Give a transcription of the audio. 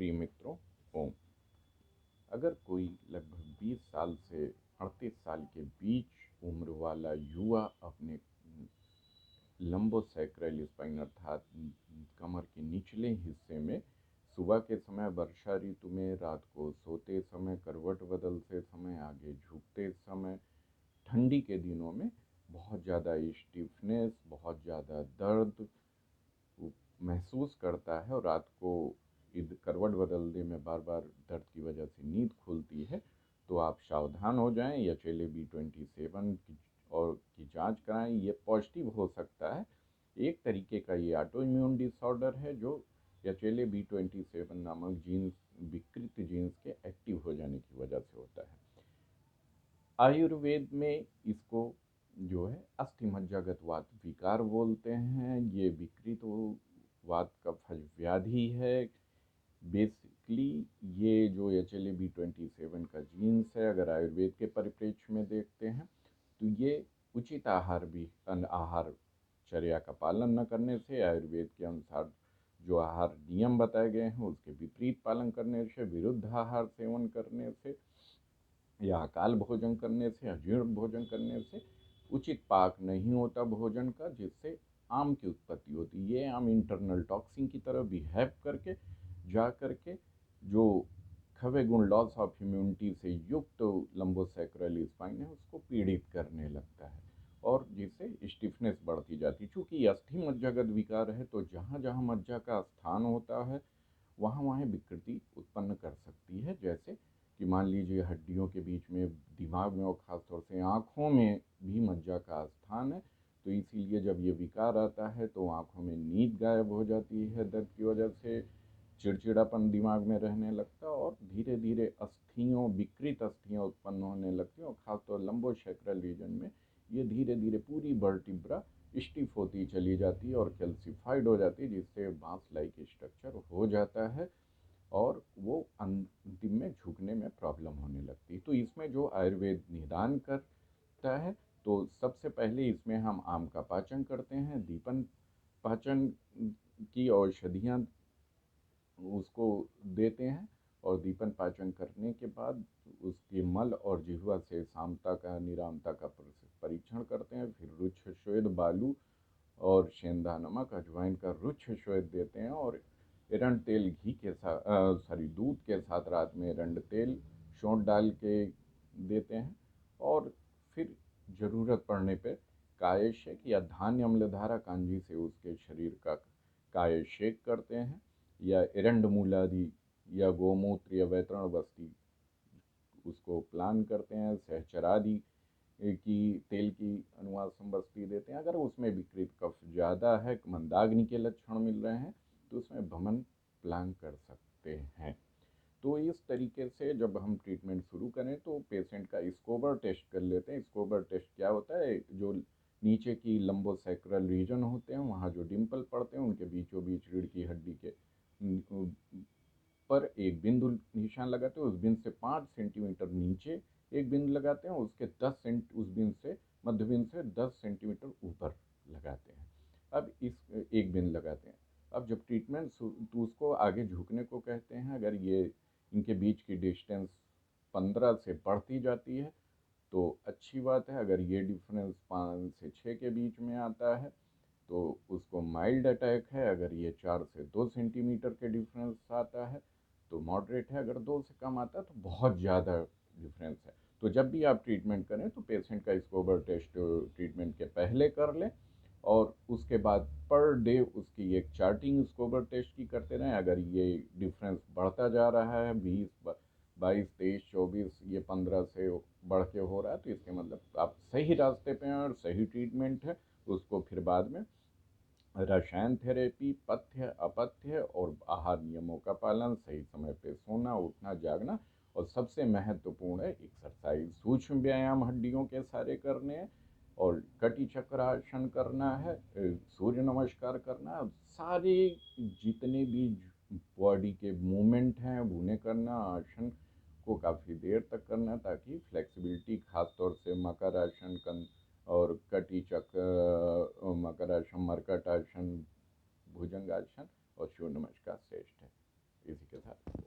प्रिय मित्रों, ओम। अगर कोई लगभग 20 साल से 38 साल के बीच उम्र वाला युवा अपने लंबोसैक्रल स्पाइन अर्थात कमर के निचले हिस्से में सुबह के समय, वर्षा ऋतु में, रात को सोते समय, करवट बदलते समय, आगे झुकते समय, ठंडी के दिनों में बहुत ज़्यादा स्टिफनेस, बहुत ज़्यादा दर्द महसूस करता है और रात को करवट बदलने में बार बार दर्द की वजह से नींद खुलती है, तो आप सावधान हो जाएं। HLA-B27 की जांच कराएं। ये पॉजिटिव हो सकता है। एक तरीके का ये ऑटो इम्यून डिसऑर्डर है जो HLA-B27 नामक जीन्स, विकृत जीन्स के एक्टिव हो जाने की वजह से होता है। आयुर्वेद में इसको जो है अस्थिमज्जागत वात विकार बोलते हैं। ये विकृत वात कफज व्याधि है। बेसिकली ये जो HLA-B27 का जीन्स है, अगर आयुर्वेद के परिप्रेक्ष्य में देखते हैं तो ये उचित आहारचर्या का पालन न करने से, आयुर्वेद के अनुसार जो आहार नियम बताए गए हैं उसके विपरीत पालन करने से, विरुद्ध आहार सेवन करने से या अकाल भोजन करने से, अजीर्ण भोजन करने से उचित पाक नहीं होता भोजन का, जिससे आम की उत्पत्ति होती है। ये आम इंटरनल टॉक्सिन की तरह बिहेव करके जा करके जो खवे गुण, लॉस ऑफ इम्यूनिटी से युक्त लंबोसैक्रल स्पाइन है उसको पीड़ित करने लगता है और जिससे स्टिफनेस बढ़ती जाती है। चूँकि अस्थि मज्जागत विकार है तो जहाँ जहाँ मज्जा का स्थान होता है वहाँ वहाँ विकृति उत्पन्न कर सकती है। जैसे कि मान लीजिए हड्डियों के बीच में, दिमाग में और ख़ासतौर से आँखों में भी मज्जा का स्थान है, तो इसीलिए जब ये विकार आता है तो आँखों में नींद गायब हो जाती है दर्द की वजह से, चिड़चिड़ापन दिमाग में रहने लगता है और धीरे धीरे विकृत अस्थियाँ उत्पन्न होने लगती हैं और ख़ासतौर लंबोसैक्रल रीजन में ये धीरे धीरे पूरी वर्टिब्रा स्टिफ होती चली जाती है और कैल्सिफाइड हो जाती है, जिससे बांस लाइक स्ट्रक्चर हो जाता है और वो अंतिम में झुकने में प्रॉब्लम होने लगती है। तो इसमें जो आयुर्वेद निदान करता है, तो सबसे पहले इसमें हम आम का पाचन करते हैं, दीपन पाचन की औषधियाँ उसको देते हैं और दीपन पाचन करने के बाद उसके मल और जिह्वा से सामता का, निरामता का परीक्षण करते हैं। फिर रुक्ष श्वेत, बालू और सेंधा नमक, अजवाइन का रुक्ष श्वेत देते हैं और एरंड तेल घी के साथ दूध के साथ रात में एरंड तेल सौंठ डाल के देते हैं और फिर ज़रूरत पड़ने पर काय शेक या धान्य अम्लधारा कांजी से उसके शरीर का काय शेक करते हैं, या एरंड मूलादि या गोमूत्र या वैतरण बस्ती उसको प्लान करते हैं, सहचरादि की तेल की अनुवासम बस्ती देते हैं। अगर उसमें विकृत कफ ज़्यादा है, मंदाग्नि के लक्षण मिल रहे हैं, तो उसमें भमन प्लान कर सकते हैं। तो इस तरीके से जब हम ट्रीटमेंट शुरू करें तो पेशेंट का स्कोबर टेस्ट कर लेते हैं। स्कोबर टेस्ट क्या होता है? जो नीचे की लंबोसैक्रल रीजन होते हैं, वहाँ जो डिम्पल पड़ते हैं उनके बीचों बीच रीढ़ की हड्डी के पर एक बिंदु निशान लगाते हैं। उस बिंदु से 5 सेंटीमीटर नीचे एक बिंदु लगाते हैं, उसके उस बिंदु से, मध्य बिंदु से 10 सेंटीमीटर ऊपर लगाते हैं। अब इस एक बिंदु लगाते हैं। अब जब ट्रीटमेंट तो उसको आगे झुकने को कहते हैं। अगर ये इनके बीच की डिस्टेंस 15 से बढ़ती जाती है तो अच्छी बात है। अगर ये डिफरेंस 5 से 6 के बीच में आता है तो उसको माइल्ड अटैक है। अगर ये 4 से 2 सेंटीमीटर के डिफरेंस आता है तो मॉडरेट है। अगर 2 से कम आता है तो बहुत ज़्यादा डिफरेंस है। तो जब भी आप ट्रीटमेंट करें तो पेशेंट का स्कोबर टेस्ट ट्रीटमेंट के पहले कर लें और उसके बाद पर डे उसकी एक चार्टिंग स्कोबर टेस्ट की करते रहें। अगर ये डिफरेंस बढ़ता जा रहा है, 20, 22, 23, 24, ये 15 से बढ़ के हो रहा है, तो इसके मतलब आप सही रास्ते पे हैं और सही ट्रीटमेंट है। उसको फिर बाद में रसायन थेरेपी, पथ्य, अपथ्य और आहार नियमों का पालन, सही समय पे सोना, उठना, जागना और सबसे महत्वपूर्ण है एक्सरसाइज। सूक्ष्म व्यायाम हड्डियों के सारे करने हैं और कटी चक्रासन करना है, सूर्य नमस्कार करना है। सारे जितने भी बॉडी के मूवमेंट हैं उन्हें करना, आसन को काफ़ी देर तक करना ताकि फ्लेक्सिबिलिटी, खास तौर से मकर आसन और कटी चक्र, मकरासन, मर्कटासन, भुजंगासन और सूर्य नमस्कार श्रेष्ठ है। इसी के साथ